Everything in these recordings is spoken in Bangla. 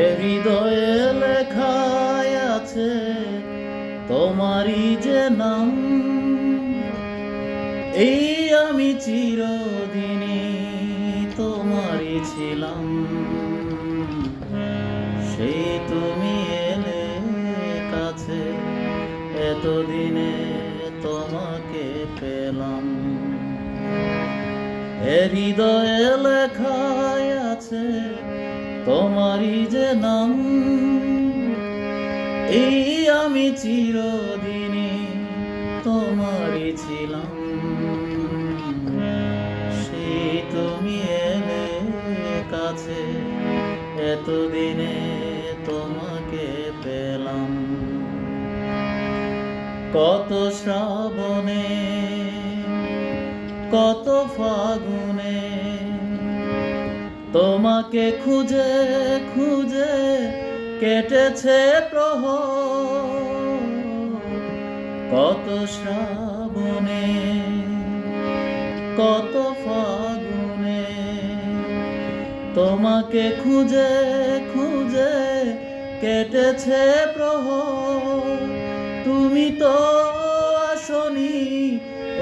এ হৃদয়ে লেখায় আছে তোমারই যে নাম। এই আমি চিরদিনই তোমারই ছিলাম। সেই তুমি এলে কাছে, এতদিনে তোমাকে পেলাম। এ হৃদয়ে লেখায় আছে তোমারই যে নাম। এই আমি চিরদিনই তোমারই ছিলাম। সেই তুমি এলে কাছে, এতদিনে তোমাকে পেলাম। কত শ্রাবণে, কত ফাগুনে তোমাকে খুঁজে খুঁজে কেটেছে প্রহর। কত শ্রাবণে, কত ফাগুনে তোমাকে খুঁজে খুঁজে কেটেছে প্রহর। তুমি তো আসনি,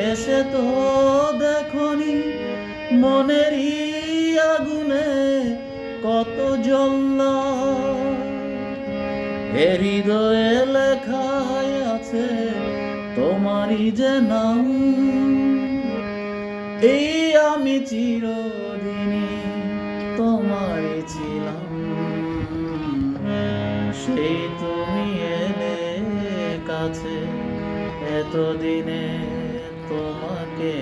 এসে তো দেখনি, মনেরই আগুনে কত জ্বললাম। এ হৃদয়ে লেখায় আছে তোমারই যে নাম। এই আমি চিরদিনই তোমারই ছিলাম। সেই তুমি এলে কাছে, এতদিনে তোমাকে